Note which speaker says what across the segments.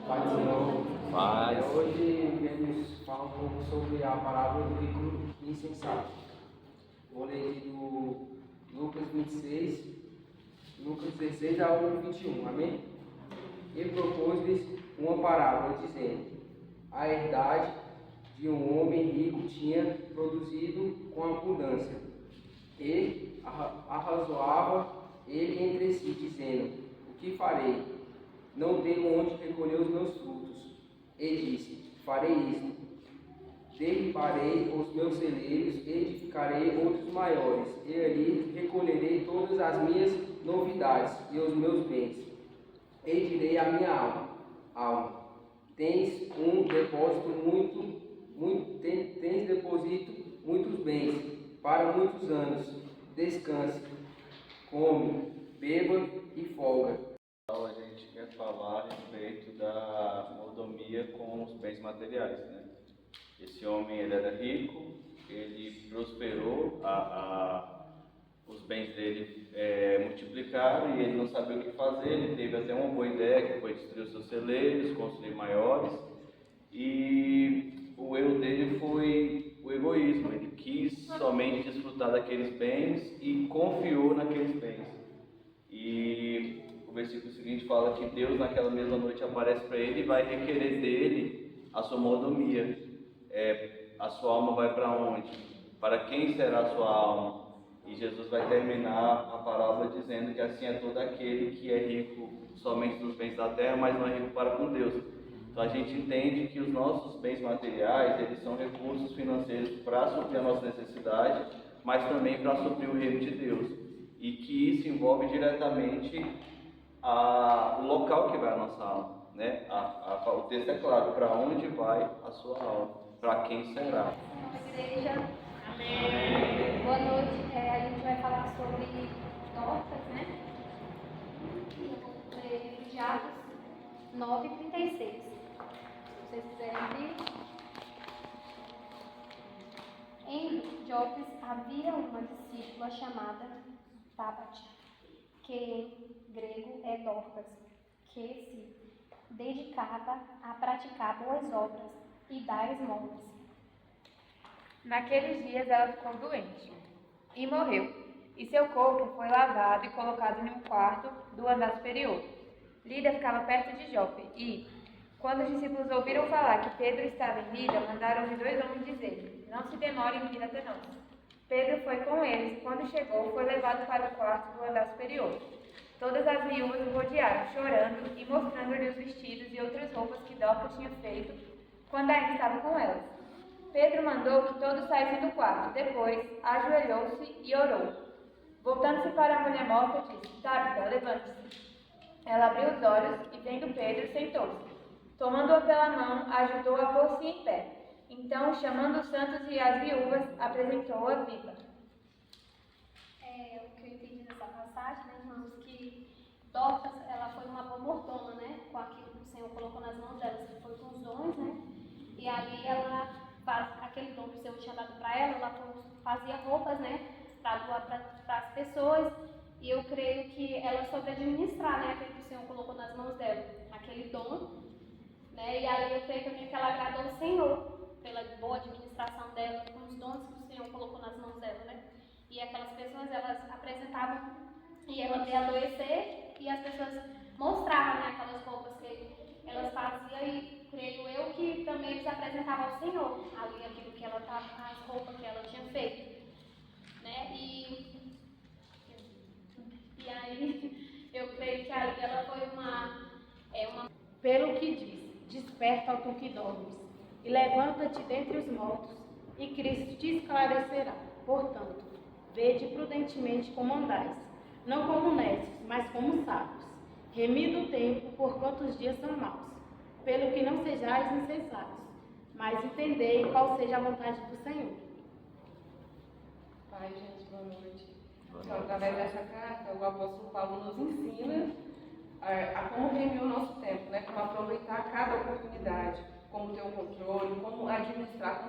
Speaker 1: Pai do Senhor,
Speaker 2: Paz.
Speaker 1: hoje viemos falar um pouco sobre a parábola do rico e insensato. Vou ler aqui do Lucas 26, Lucas 16 ao 21, amém? E propôs-lhes uma parábola, dizendo: a herdade de um homem rico tinha produzido com abundância, e arrazoava ele entre si, dizendo: o que farei? Não tenho onde recolher os meus frutos. E disse: farei isto: derribarei os meus celeiros, edificarei outros maiores, e ali recolherei todas as minhas novidades e os meus bens. E direi à minha alma: tens depósito muitos bens para muitos anos. Descanse, come, beba e folga.
Speaker 2: A gente quer falar a respeito da mordomia com os bens materiais, né? Esse homem, ele era rico, ele prosperou, os bens dele multiplicaram e ele não sabia o que fazer. Ele teve até uma boa ideia, que foi destruir os seus celeiros, construir maiores, e o erro dele foi o egoísmo. Ele quis somente desfrutar daqueles bens e confiou naqueles bens. E o versículo seguinte fala que Deus naquela mesma noite aparece para ele e vai requerer dele a sua mordomia. A sua alma vai para onde? Para quem será a sua alma? E Jesus vai terminar a parábola dizendo que assim é todo aquele que é rico somente dos bens da terra, mas não é rico para com Deus. Então a gente entende que os nossos bens materiais, eles são recursos financeiros para suprir a nossa necessidade, mas também para suprir o reino de Deus. E que isso envolve diretamente o local que vai a nossa alma, né? O texto é claro: para onde vai a sua alma, para quem será.
Speaker 3: Igreja, amém. Boa noite. A gente vai falar sobre Dorcas, né? Eu vou ler de Atos 9:36. Se vocês quiserem abrir. Em Jope havia uma discípula chamada Tabate, que em grego é Dorcas, que se dedicava a praticar boas obras e dar esmolas.
Speaker 4: Naqueles dias ela ficou doente e morreu, e seu corpo foi lavado e colocado em um quarto do andar superior. Lida ficava perto de Jope e, quando os discípulos ouviram falar que Pedro estava em Lida, mandaram os 2 homens dizer: não se demore em vir até nós. Pedro foi com eles e, quando chegou, foi levado para o quarto do andar superior. Todas as viúvas o rodearam, chorando e mostrando-lhe os vestidos e outras roupas que Dorcas tinha feito quando ainda estava com elas. Pedro mandou que todos saíssem do quarto. Depois, ajoelhou-se e orou. Voltando-se para a mulher morta, disse: Tabita, levante-se. Ela abriu os olhos e, vendo Pedro, sentou-se. Tomando-a pela mão, ajudou-a a pôr-se em pé. Então, chamando os santos e as viúvas, apresentou-a viva.
Speaker 3: O que eu entendi dessa passagem, né, irmãos, que Dorcas, ela foi uma boa mortoma, né, com aquilo que o Senhor colocou nas mãos dela, que foi com os dons, né, e ali ela faz aquele dom que o Senhor tinha dado para ela fazia roupas, né, para doar para as pessoas, e eu creio que ela soube administrar, né, aquilo que o Senhor colocou nas mãos dela, aquele dom, né, e ali eu creio também que ela agradou o Senhor pela boa administração dela, com os dons que o Senhor colocou nas mãos dela, né. E aquelas pessoas, elas apresentavam e ela ia adoecer e as pessoas mostravam, né, aquelas roupas que elas faziam e creio eu que também eles apresentavam ao Senhor ali aquilo que ela estava, as roupas que ela tinha feito, né, e aí eu creio que ali ela foi uma...
Speaker 5: Pelo que diz: desperta, ó tu que dormes, e levanta-te dentre os mortos, e Cristo te esclarecerá. Portanto, vede prudentemente como andais, não como necios, mas como sábios, remido o tempo, porquanto os dias são maus. Pelo que não sejais insensatos, mas entendei qual seja a vontade do Senhor.
Speaker 6: Pai, gente, boa noite. Então, através dessa carta, o apóstolo Paulo nos ensina a como remir o nosso tempo, né? Como aproveitar cada oportunidade, como ter o controle, como administrar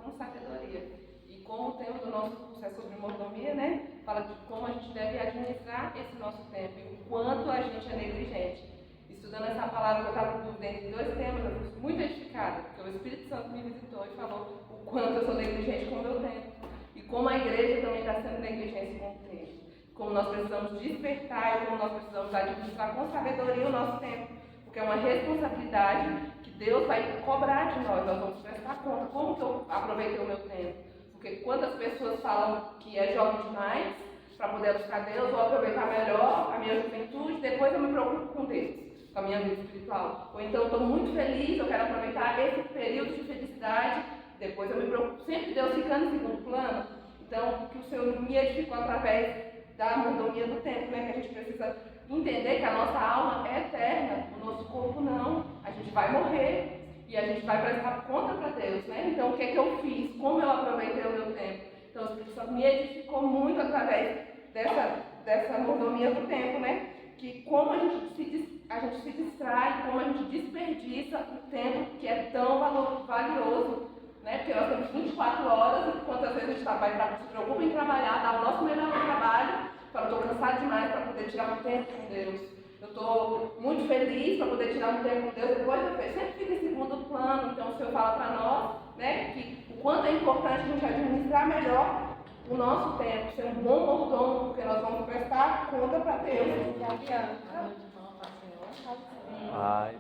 Speaker 6: com sabedoria. E como o tema do nosso curso é sobre mordomia, né? fala de como a gente deve administrar esse nosso tempo e o quanto a gente é negligente. Estudando essa palavra, eu estava dentro de 2 temas, eu fui muito edificada, porque o Espírito Santo me visitou e falou o quanto eu sou negligente com o meu tempo. E como a igreja também está sendo negligente com o tempo. Como nós precisamos despertar e como nós precisamos administrar com sabedoria o nosso tempo. Porque é uma responsabilidade que Deus vai cobrar de nós. Nós vamos prestar conta. Como que eu aproveitei o meu tempo? Porque quantas pessoas falam que é jovem demais para poder buscar Deus, ou aproveitar melhor a minha juventude, depois eu me preocupo com Deus, com a minha vida espiritual. Ou então eu estou muito feliz, eu quero aproveitar esse período de felicidade, depois eu me preocupo. Sempre Deus ficando em segundo plano. Então, que o Senhor me edificou através da mordomia do tempo, né? Que a gente precisa entender que a nossa alma é eterna, o nosso corpo não. A gente vai morrer e a gente vai prestar conta para Deus, né? Então, o que é que eu fiz? Como eu aproveitei o meu tempo? Então, o Espírito Santo me edificou muito através dessa mordomia do tempo, né? Que como a gente se distrai, como a gente desperdiça o tempo que é tão valioso, né? Porque nós temos 24 horas e quantas vezes a gente se preocupa em trabalhar, dá o nosso melhor no trabalho, fala, estou cansado demais para poder tirar um tempo com Deus. Eu estou muito feliz para poder tirar um tempo com Deus, depois eu sempre fica em segundo plano. Então o Senhor fala para nós, né, que o quanto é importante a gente administrar melhor o nosso tempo, ser um bom mordomo, porque nós vamos prestar conta para Deus.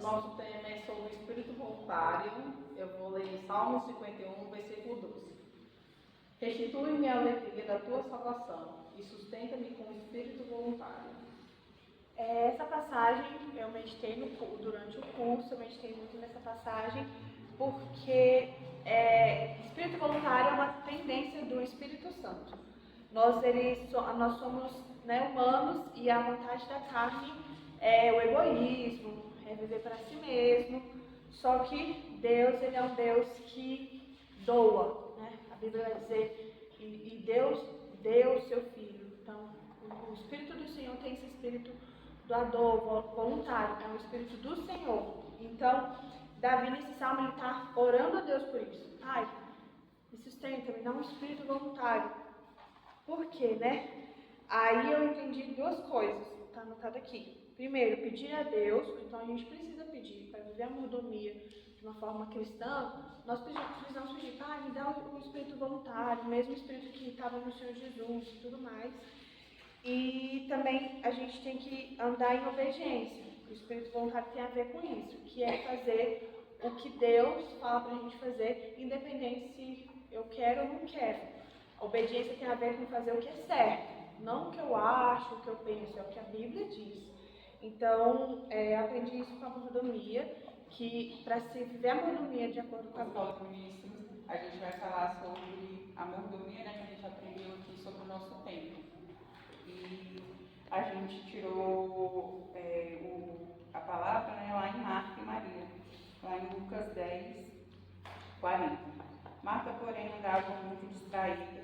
Speaker 7: Nosso tema é sobre o espírito voluntário. Eu vou ler Salmo 51, versículo 12. Restitui-me a alegria da tua salvação e sustenta-me com o espírito voluntário.
Speaker 5: Essa passagem eu meditei durante o curso, eu meditei muito nessa passagem, porque espírito voluntário é uma tendência do Espírito Santo. Nós somos, né, humanos, e a vontade da carne é o egoísmo, é viver para si mesmo. Só que Deus, ele é um Deus que doa, né? A Bíblia vai dizer, e Deus deu o seu Filho. Então, o Espírito do Senhor tem esse espírito doador, voluntário, é o Espírito do Senhor. Então, Davi, nesse salmo, ele está orando a Deus por isso. Pai, me sustenta, me dá um espírito voluntário. Por quê, né? Aí eu entendi 2 coisas, está anotado aqui. Primeiro, pedir a Deus, então a gente precisa pedir para viver a mordomia de uma forma cristã. Nós precisamos pedir, Pai, me dá o espírito voluntário, o mesmo espírito que estava no Senhor Jesus e tudo mais. E também a gente tem que andar em obediência. O espírito voluntário tem a ver com isso, que é fazer o que Deus fala para a gente fazer, independente se eu quero ou não quero. A obediência tem a ver com fazer o que é certo, não o que eu acho, o que eu penso, é o que a Bíblia diz. Então, eu aprendi isso com a mordomia, que para se viver a mordomia de acordo com a Bíblia.
Speaker 8: Falando nisso, a gente vai falar sobre a mordomia, né, que a gente aprendeu aqui sobre o nosso tempo. E a gente tirou a palavra, né, lá em Marta e Maria, lá em Lucas 10, 40. Marta, porém, andava muito distraída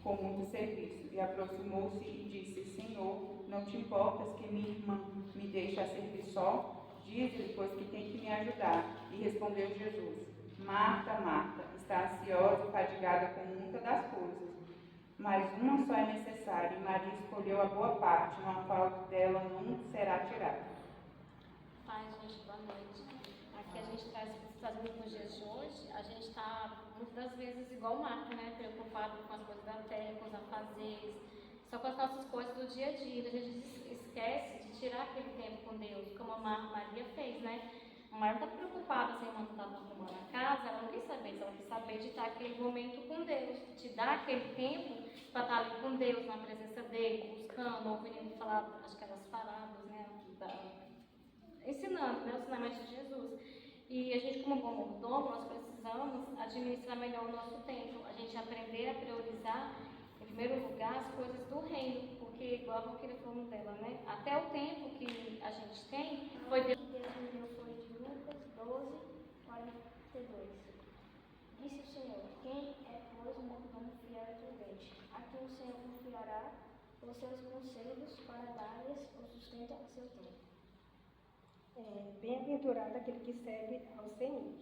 Speaker 8: com muito serviço, e aproximou-se e disse, Senhor, não te importas que minha irmã me deixe a servir só? Diz-lhe, pois que tem que me ajudar. E respondeu Jesus, Marta, Marta, está ansiosa e fadigada com muitas das coisas, mas uma só é necessária, e Maria escolheu a boa parte, uma qual dela não será tirada.
Speaker 3: Pai, gente, boa noite. Aqui a gente trazendo nos dias de hoje, a gente está muitas das vezes igual o Marco, né? Preocupado com as coisas da terra, com os afazeres, só com as nossas coisas do dia a dia. A gente esquece de tirar aquele tempo com Deus, como a Maria fez, né? A Maria não está preocupada se a irmã está arrumando a casa, ela não quer saber disso, ela quer saber de estar aquele momento com Deus, de dar aquele tempo para estar ali com Deus, na presença dele, buscando, ouvindo falar, acho que elas parábolas, né? Ensinando, né? O ensinamento de Jesus. E a gente, como bom mordomo, nós precisamos administrar melhor o nosso tempo, a gente aprender a priorizar, em primeiro lugar, as coisas do reino, porque, igual a queria falando dela, né? Até o tempo que a gente tem foi Deus.
Speaker 9: Deus me deu foi de Lucas 12, 42. Disse o Senhor, quem é, pois, o mordomo fiel e prudente? A quem o Senhor confiará os seus conselhos para dar-lhes o sustento a seu tempo.
Speaker 10: Bem-aventurado aquele que serve ao Senhor.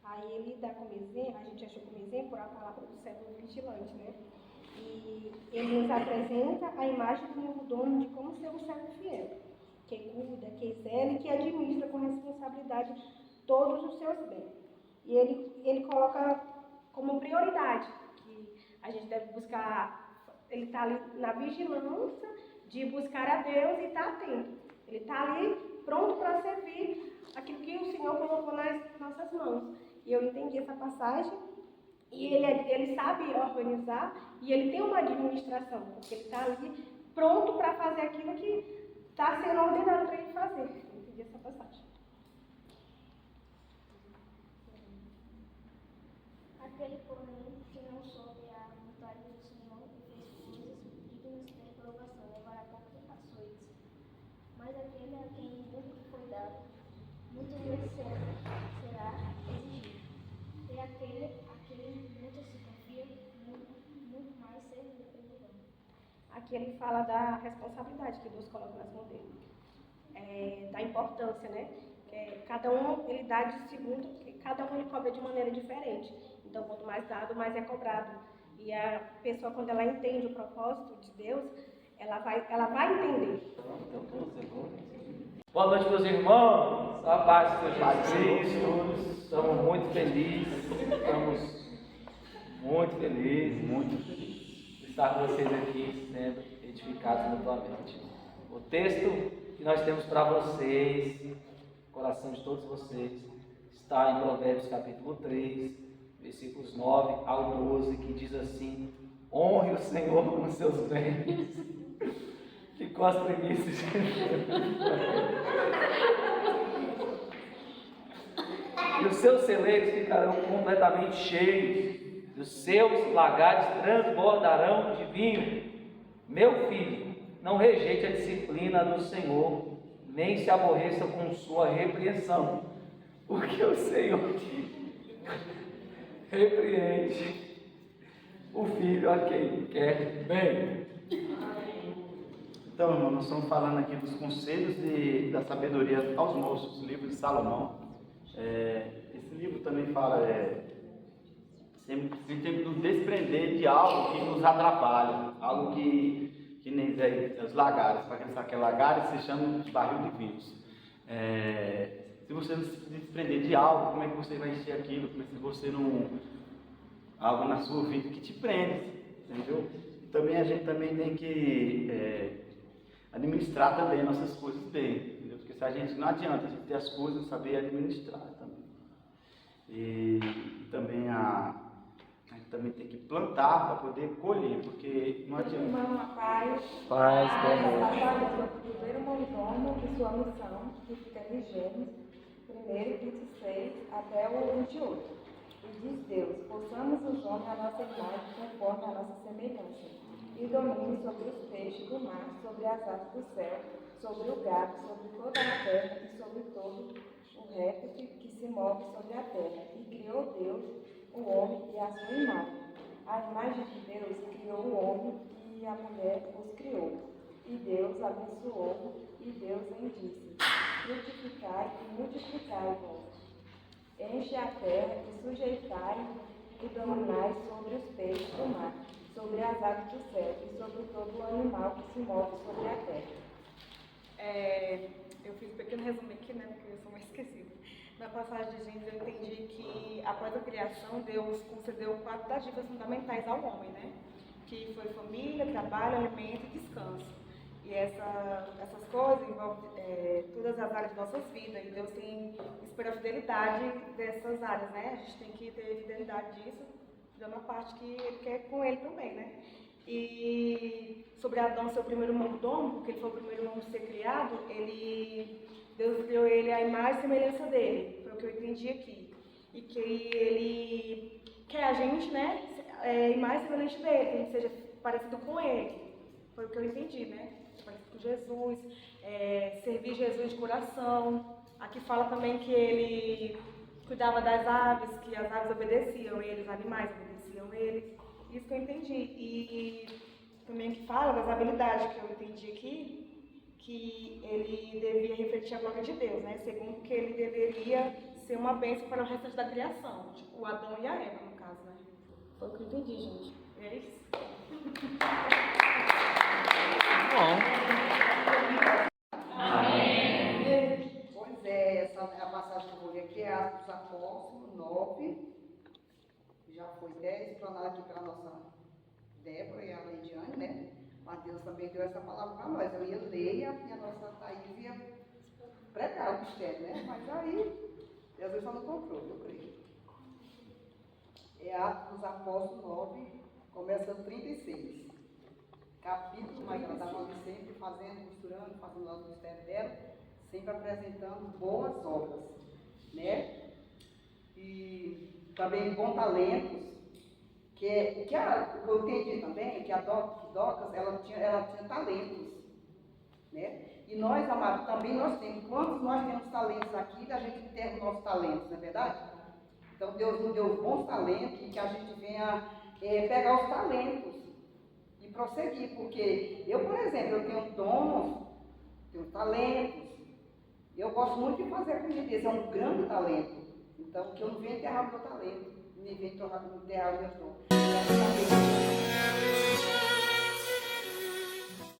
Speaker 10: Aí ele dá como exemplo, a gente achou como exemplo a palavra do servo vigilante, né? E ele nos apresenta a imagem do mordomo de como ser um servo fiel, que cuida, que zela e que administra com responsabilidade todos os seus bens. E ele coloca como prioridade que a gente deve buscar, ele está ali na vigilância de buscar a Deus e estar atento. Ele está ali pronto para servir aquilo que o Senhor colocou nas nossas mãos. E eu entendi essa passagem, e ele sabe organizar, e ele tem uma administração, porque ele está ali pronto para fazer aquilo que está sendo ordenado para ele fazer. Eu entendi essa passagem.
Speaker 9: Aquele, porém, que não soube a vontade do Senhor e fez coisas dignas de reprovação, levará poucos açoites. Mas aquele a quem muito foi dado, muito mais será exigido. E aquele a quem muito se confia, muito mais será perdoado.
Speaker 10: Aqui ele fala da responsabilidade que Deus coloca nas mãos dele, da importância, né? Cada um ele dá de segundo, porque cada um ele cobra de maneira diferente. Então, quanto mais dado, mais é cobrado. E a pessoa, quando ela entende o propósito de Deus, ela vai entender.
Speaker 11: Boa noite, meus irmãos. Só a paz do Senhor Jesus Cristo. Estamos muito felizes de estar com vocês aqui, sendo edificados mutuamente. O texto que nós temos para vocês, no coração de todos vocês, está em Provérbios capítulo 3, versículos 9 ao 12, que diz assim: honre o Senhor com os seus bens e com as primícias. E os seus celeiros ficarão completamente cheios, e os seus lagares transbordarão de vinho. Meu filho, não rejeite a disciplina do Senhor, nem se aborreça com sua repreensão, porque o Senhor repreende o filho a quem quer bem.
Speaker 12: Então, irmão, nós estamos falando aqui dos conselhos da sabedoria aos moços, livro de Salomão. Esse livro também fala sempre nos desprender de algo que nos atrapalha, algo que nem os lagares. Para quem sabe que é lagares, se chama de barril de vinhos. Se você não se desprender de algo, como é que você vai encher aquilo? Como é que você não... algo na sua vida que te prende, entendeu? Também a gente também tem que administrar também nossas coisas bem, entendeu? Porque se a gente, não adianta a gente ter as coisas, saber administrar também. E também a gente também tem que plantar para poder colher, porque não adianta.
Speaker 13: Irmão, paz, sobre o primeiro mordomo e sua missão, que fica em Gênesis 1:26 até o 28. E diz Deus: possamos os homens a nossa imagem conforme a nossa semelhança, e domine sobre os peixes do mar, sobre as aves do céu, sobre o gado, sobre toda a terra e sobre todo o réptil que se move sobre a terra. E criou Deus o homem e a sua imagem. A imagem de Deus criou o homem e a mulher os criou. E Deus abençoou, e Deus lhe disse: frutificai e multiplicai-vos. Enche a terra e sujeitai e dominai sobre os peixes do mar, sobre as aves do céu e sobre todo o animal que se move sobre a terra.
Speaker 5: Eu fiz um pequeno resumo aqui, né, porque eu sou mais esquecida. Na passagem de Gênesis eu entendi que após a criação, Deus concedeu 4 das dicas fundamentais ao homem, né? Que foi família, trabalho, alimento e descanso. E essas coisas envolvem todas as áreas de nossas vidas. E Deus espera a fidelidade dessas áreas, né? A gente tem que ter fidelidade disso, dando a parte que Ele quer com Ele também, né? E sobre Adão ser o primeiro mordomo, porque ele foi o primeiro homem a ser criado, Deus criou ele à imagem e semelhança dele. Foi o que eu entendi aqui. E que Ele quer a gente, né? Imagem e semelhança dele, que a gente seja parecido com Ele. Foi o que eu entendi, né? Parecido com Jesus, servir Jesus de coração. Aqui fala também que Ele cuidava das aves, que as aves obedeciam Ele, os animais obedeciam Ele. Isso que eu entendi. E também que fala das habilidades que eu entendi aqui, que ele devia refletir a glória de Deus, né? Segundo que ele deveria ser uma bênção para o restante da criação. Tipo, o Adão e a Eva, no caso, né? Foi o que eu entendi, gente. É isso.
Speaker 14: Pois é, essa é a passagem que eu vou ler aqui, é Atos dos Apóstolos 9. Já foi 10, explanado aqui pela nossa Débora e a Leidiane, né? Mas Deus também deu essa palavra para nós. Eu ia ler e a nossa Thaís ia pregar o mistério, né? Mas aí, Deus está no controle, eu creio. É Atos dos Apóstolos 9, começando 36. Capítulo, mas ela está falando sempre, costurando, fazendo lá o mistério dela, sempre apresentando boas obras, né? E também bons talentos, que eu entendi também, que a Docas, ela tinha talentos, né? E nós, amados, também nós temos, quantos nós temos talentos aqui, a gente enterra os nossos talentos, não é verdade? Então Deus nos deu bons talentos e que a gente venha pegar os talentos e prosseguir, porque eu, por exemplo, eu tenho dons, tenho talentos, eu gosto muito de fazer a comida deles, é um grande talento, então que eu não venho enterrar o meu talento, nem venho enterrar os meus dons.